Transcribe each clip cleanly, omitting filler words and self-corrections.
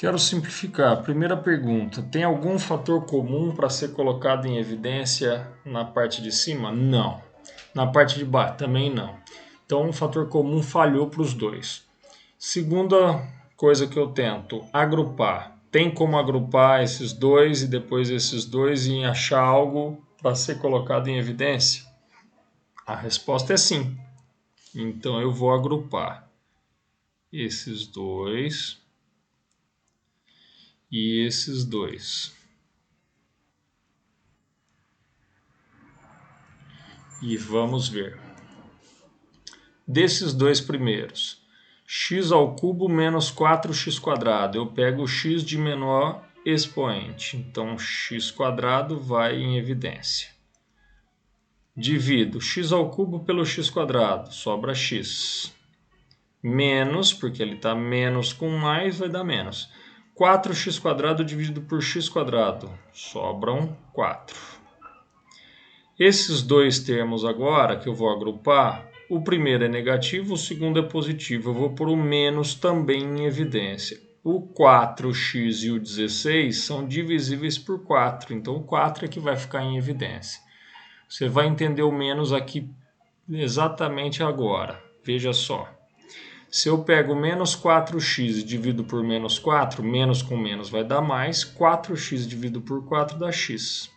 Quero simplificar. Primeira pergunta: tem algum fator comum para ser colocado em evidência na parte de cima? Não. Na parte de baixo também não. Então, um fator comum falhou para os dois. Segunda coisa que eu tento: agrupar. Tem como agrupar esses dois e depois esses dois e achar algo para ser colocado em evidência? A resposta é sim. Então, eu vou agrupar esses dois e esses dois. E vamos ver. Desses dois primeiros, x ao cubo menos 4x². Eu pego o x de menor expoente. Então, x² vai em evidência. Divido x ao cubo pelo x². Sobra x. Menos, porque ele está menos com mais, vai dar menos. 4x² dividido por x². Sobram 4. Esses dois termos agora, que eu vou agrupar, o primeiro é negativo, o segundo é positivo. Eu vou pôr o menos também em evidência. O 4x e o 16 são divisíveis por 4, então o 4 é que vai ficar em evidência. Você vai entender o menos aqui exatamente agora. Veja só. Se eu pego menos 4x e divido por menos 4, menos com menos vai dar mais. 4x dividido por 4 dá x.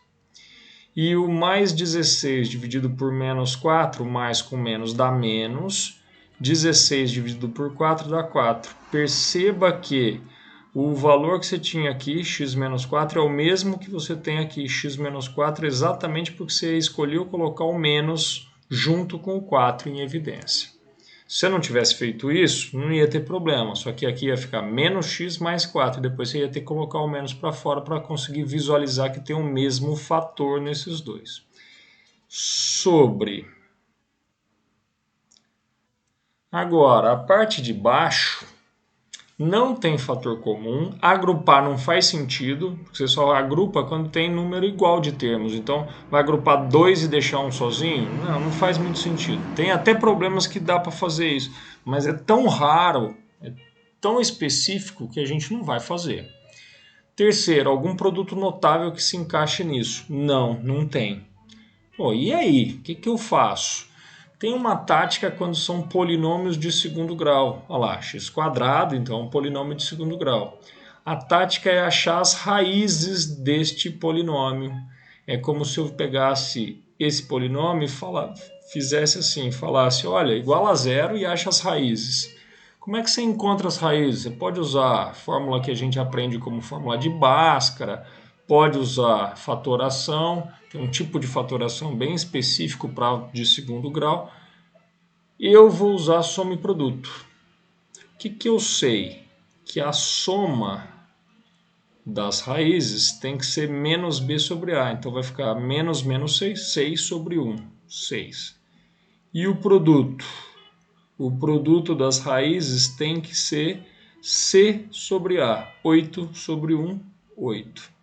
E o mais 16 dividido por menos 4, mais com menos dá menos. 16 dividido por 4 dá 4. Perceba que o valor que você tinha aqui, x menos 4, é o mesmo que você tem aqui, x menos 4, exatamente porque você escolheu colocar o menos junto com o 4 em evidência. Se você não tivesse feito isso, não ia ter problema, só que aqui ia ficar menos x mais 4, e depois você ia ter que colocar o menos para fora para conseguir visualizar que tem o mesmo fator nesses dois. Sobre. Agora, a parte de baixo não tem fator comum, agrupar não faz sentido, você só agrupa quando tem número igual de termos, então vai agrupar 2 e deixar um sozinho? Não faz muito sentido. Tem até problemas que dá para fazer isso, mas é tão raro, é tão específico que a gente não vai fazer. Terceiro, algum produto notável que se encaixe nisso? Não tem. Pô, e aí? O que eu faço? Tem uma tática quando são polinômios de segundo grau. Olha lá, x², então é um polinômio de segundo grau. A tática é achar as raízes deste polinômio. É como se eu pegasse esse polinômio e fizesse assim, falasse, olha, igual a zero e acha as raízes. Como é que você encontra as raízes? Você pode usar a fórmula que a gente aprende como fórmula de Bhaskara, pode usar fatoração, tem um tipo de fatoração bem específico para de segundo grau. Eu vou usar soma e produto. O que eu sei? Que a soma das raízes tem que ser menos b sobre a. Então vai ficar menos 6, 6 sobre 1, 6. E o produto? O produto das raízes tem que ser c sobre a. 8 sobre 1, 8.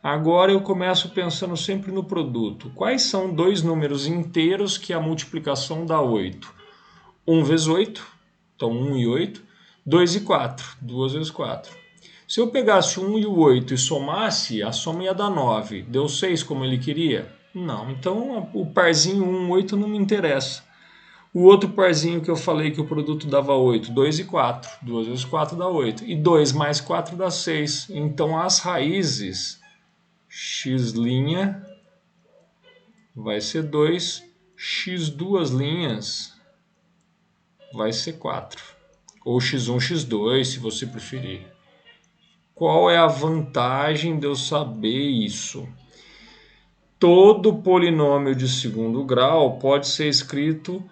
Agora eu começo pensando sempre no produto. Quais são dois números inteiros que a multiplicação dá 8? 1 vezes 8, então 1 e 8. 2 e 4, 2 vezes 4. Se eu pegasse 1 e o 8 e somasse, a soma ia dar 9. Deu 6 como ele queria? Não, então o parzinho 1, 8 não me interessa. O outro parzinho que eu falei que o produto dava 8, 2 e 4. 2 vezes 4 dá 8. E 2 mais 4 dá 6. Então as raízes x' vai ser 2, x duas linhas vai ser 4. Ou x1, x2, se você preferir. Qual é a vantagem de eu saber isso? Todo polinômio de segundo grau pode ser escrito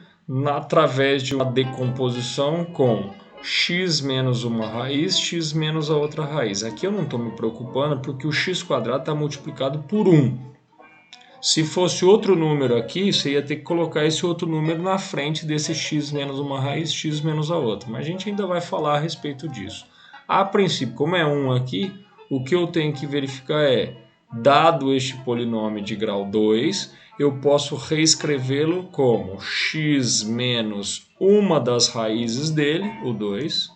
através de uma decomposição com x menos uma raiz, x menos a outra raiz. Aqui eu não estou me preocupando porque o x² está multiplicado por 1. Se fosse outro número aqui, você ia ter que colocar esse outro número na frente desse x menos uma raiz, x menos a outra. Mas a gente ainda vai falar a respeito disso. A princípio, como é 1 aqui, o que eu tenho que verificar é, dado este polinômio de grau 2, eu posso reescrevê-lo como x menos uma das raízes dele, o 2,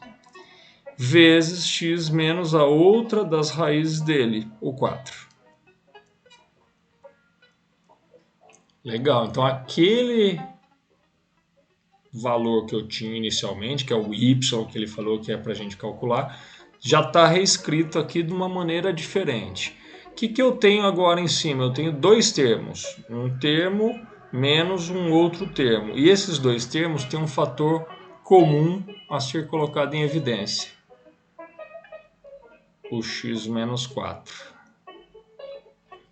vezes x menos a outra das raízes dele, o 4. Legal, então aquele valor que eu tinha inicialmente, que é o y, que ele falou que é para a gente calcular, já está reescrito aqui de uma maneira diferente. O que eu tenho agora em cima? Eu tenho dois termos, um termo menos um outro termo. E esses dois termos têm um fator comum a ser colocado em evidência, o x menos 4.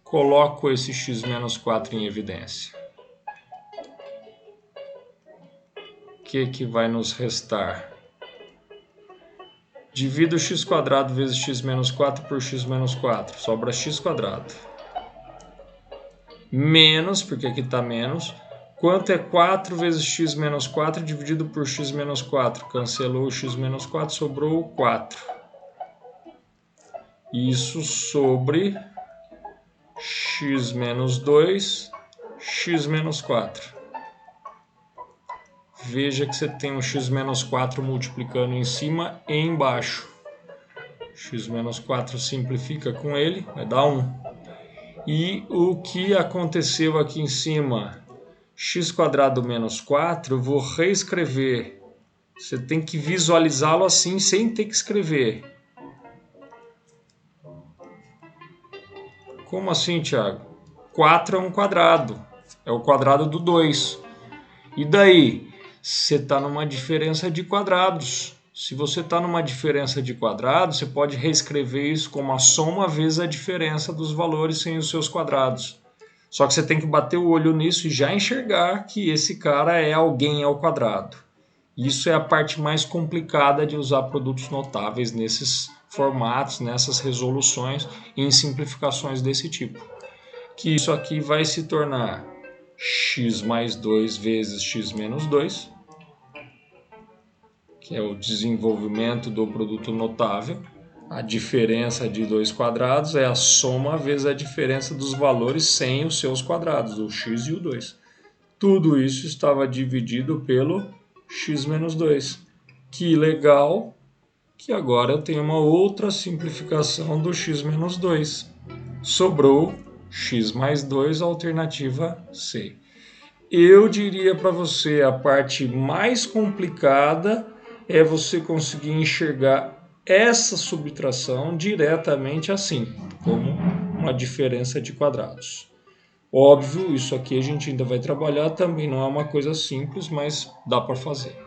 Coloco esse x menos 4 em evidência. O que vai nos restar? Divido x² vezes x menos 4 por x menos 4. Sobra x². Menos, porque aqui está menos. Quanto é 4 vezes x menos 4 dividido por x menos 4? Cancelou o x menos 4, sobrou 4. Isso sobre x menos 2, x menos 4. Veja que você tem um x menos 4 multiplicando em cima e embaixo. X menos 4 simplifica com ele, vai dar 1. E o que aconteceu aqui em cima? X² menos 4, eu vou reescrever. Você tem que visualizá-lo assim, sem ter que escrever. Como assim, Thiago? 4 é um quadrado. É o quadrado do 2. E daí? Você está numa diferença de quadrados. Se você está numa diferença de quadrados, você pode reescrever isso como a soma vezes a diferença dos valores sem os seus quadrados. Só que você tem que bater o olho nisso e já enxergar que esse cara é alguém ao quadrado. Isso é a parte mais complicada de usar produtos notáveis nesses formatos, nessas resoluções e em simplificações desse tipo. Que isso aqui vai se tornar x mais 2 vezes x menos 2, que é o desenvolvimento do produto notável. A diferença de dois quadrados é a soma vezes a diferença dos valores sem os seus quadrados, o x e o 2. Tudo isso estava dividido pelo x menos 2. Que legal que agora eu tenho uma outra simplificação do x menos 2. Sobrou x mais 2, alternativa C. Eu diria para você, a parte mais complicada é você conseguir enxergar essa subtração diretamente assim, como uma diferença de quadrados. Óbvio, isso aqui a gente ainda vai trabalhar, também não é uma coisa simples, mas dá para fazer.